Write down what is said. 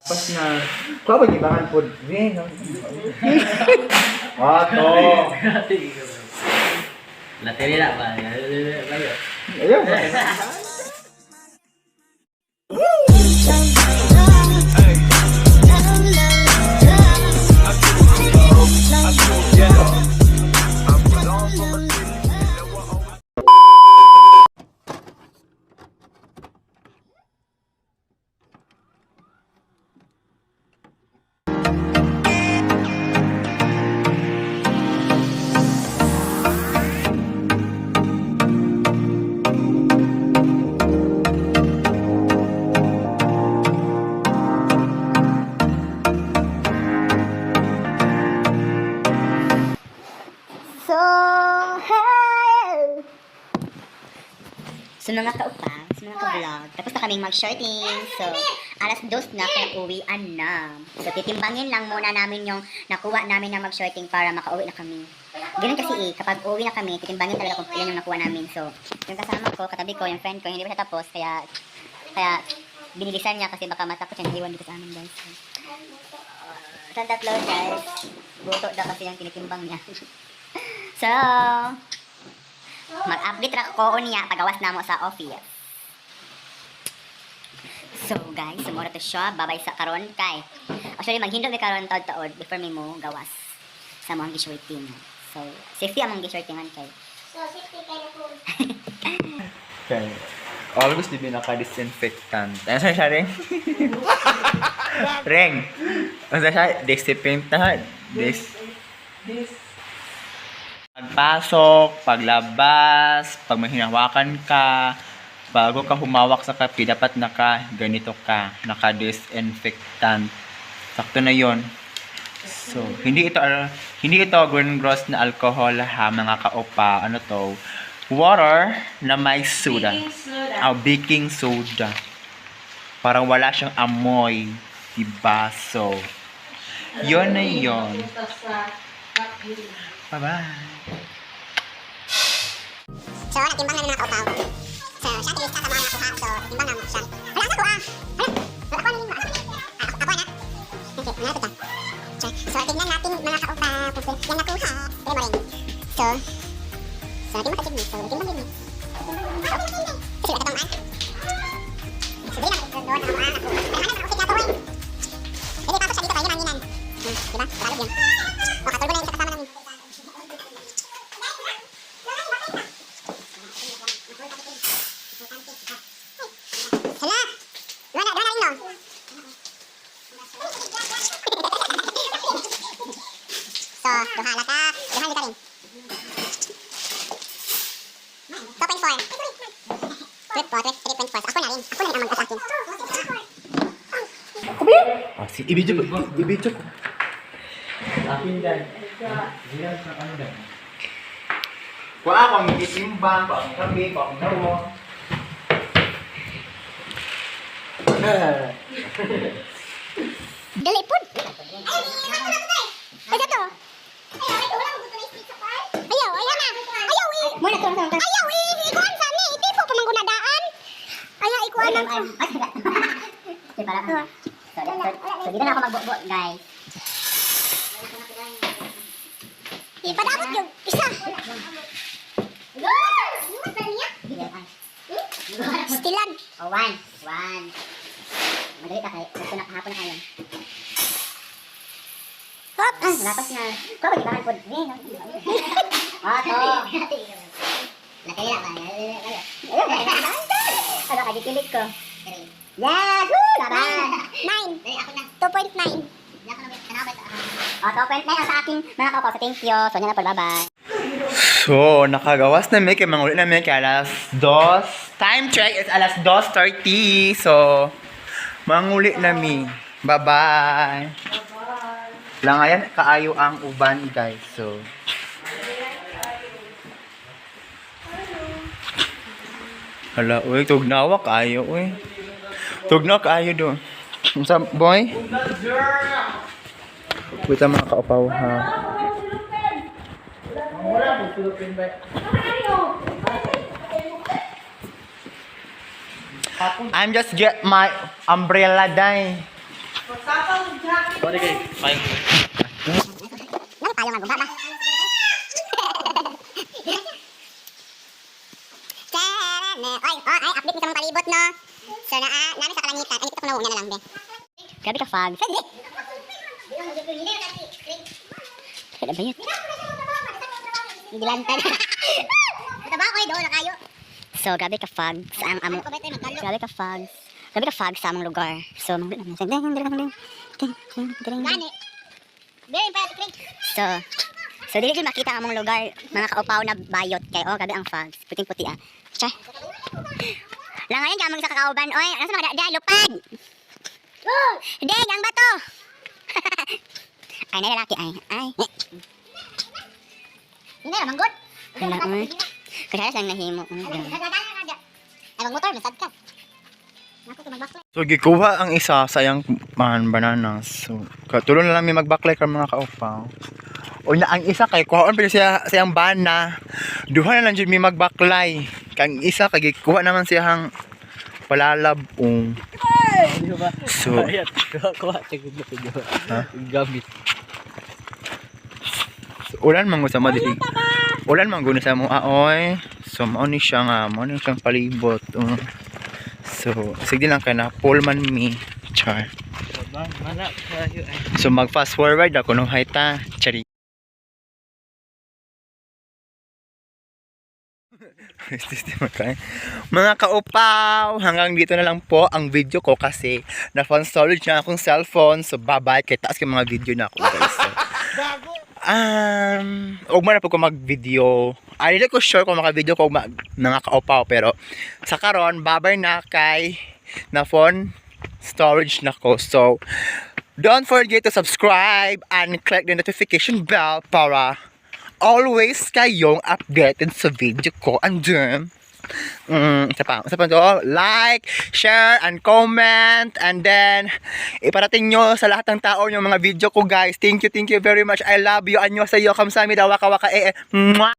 Pas na, kau bagi bahan pun, ni, Wato. Lateri nak ba? Ayo. Ayo. So mga kaupang, sa mga ka-vlog, tapos na kaming mag-shorting. So, alas 2 na kung uwian na. So, titimbangin lang muna namin yung nakuha namin na mag-shorting para makauwi na kami. Ganun kasi kapag uwi na kami, titimbangin talaga kung ilan yung nakuha namin. So, yung kasama ko, katabi ko, yung friend ko, hindi pa siya tapos, kaya binilisan niya kasi baka matapos siya naiwan dito sa amin, guys. Sa tatlo, guys, buto daw kasi yung tinitimbang niya. So, mag-update ra ko niya pagawas na mo sa office. So guys, sumura to siya babay sa karon kay. Actually maghindog mi karon taod-taod before mi mo gawas sa mga giswerting. So safety among giswertingan kay. So safety kay na po. Okay. Always di naka-disinfectant. Ano siya, Reng? Reng! Ano siya? Disinfectant. Pagpasok, paglabas, pag may hinahawakan ka, bago ka humawak sa kape, dapat ganito ka, naka-disinfectant. Sakto na yon. So, hindi ito gross na alcohol ha, mga kaopa. Ano to? Water na may soda. Baking soda. Parang wala siyang amoy. Diba? So, yun na yun. Bye-bye. So, natimbang na ng mga kaupaw. So, siya tilis ka sa mga nakuha. So, timbang na mo siya. Hala, ako ah! Hala! Ako na nila. Ako na. Okay, nalapit ka. So, tignan natin mga kaupaw kung yan nakuha. Pwede mo rin. So, timbang ka tignan. So, timbang din. Kasi wala ka bang So, dili lang doon na mga nakuha. Pero ano, okay nga to eh. Hindi pa ako siya dito kayo nanginan. Diba? Kalog yan. O, katulgo na yung kasama namin. So, duhala ka rin. 2.4. Trip po, 3.4. Ako na rin ang magka sa akin. Ibidyo ko. Akin dan. Diyan sa ano dan. Kuha ako ang itimbang, kuha akong kape, kuha akong dawo. Dali po. Ay, ito. Ayaw na. Ayaw eh. Muna to. Ayaw eh. Ikuan sa ni. Itipo pa man gunadaan. Ayaw ikuan na. Okay, para. So, dito na ako magbuo, guys. Ipadabot yung isa. Stilan. Oh, one. Madali ka kayo. Gusto na kahapon na kayo. Hops. Lapas na. Kau bagi bahan pun. Ni. Wato. Lateri nak ba? Ano ka dikilig ko? Yes! Woo! Laban! 9. Ako na. 2.9. Ako na. Kanabay sa akin. 2.9 ang sa akin. Mga kaupaw. So, thank you. So, yan na po. Bye-bye. So, nakagawas na may mangulit na may alas 2. Time check is alas 2:30. So, mangulit na mi. Bye-bye. Lang ayan, kaayo ang uban, guys. So, hala, uy, tugnawa kaayo, uy. Tugnawa kaayo doon. Sa boy? Wait ang mga kaupaw, ha. I'm just get my umbrella dai. Sorry guys. Fine. Ano tayo nga gumba ba? Ay, update ni sa mga palibot, no? So, namin sa kalangitan. Ay, ito ko na lang, be. Grabe ka, Fag. Kaya ba yun? Gilantan. Ito ba ako doon na kayo? So, grabe ka, Fag. Sa ang among... Grabe ka, Fag. Grabe ka, Fag, sa among lugar. So, Gani. Very bad, Craig. So, dili dyan makita ang among lugar. Mga kaupaw na bayot. Kaya, oh, grabe ang Fag. Puting-puti, ah. Siya. Lang ngayon, kamang sa kakauban. Oy, ano sa mga daan? Lupad! Deng, ang bato! Ay, na lalaki, ay. Hindi na, manggod. Wala, Kaya lang nahimo. Ay, magmotor, masad ka. Naku, tumagbakla. So gikuha ang isa sa iyang bananas. So katulo na lang may magbaklay ka mga kaupaw. O na ang isa kay kuhaon pa siya sa iyang bana. Duha na lang jud may magbaklay. Kang isa kay gikuha naman siyang palalab. Di ba? So Ayat. Kuha. Tigod na video. Gamit. ulan man sa mali. Ulan man guna sa mo aoy. So mao ni siya nga, mao ni siyang palibot. So sige lang kay na Pullman me char. Mana kayo ay. So mag fast forward ako nung hayta. Chari. Mga kaupaw, hanggang dito na lang po ang video ko kasi na-phone storage na akong cellphone. So bye-bye kay taas kay mga video na ako guys. So, huwag mo na po ko mag-video. Hindi ko sure kung maka-video ko mga kaupaw. Pero sa karon bye-bye na kay na-phone storage na ko. So don't forget to subscribe and click the notification bell para always kayong updated sa video ko. And then, isa pa to, like, share, and comment. And then, iparating nyo sa lahat ng tao yung mga video ko guys. Thank you very much. I love you. Anyo sa iyo. Kamsami daw. Waka waka. Mwah!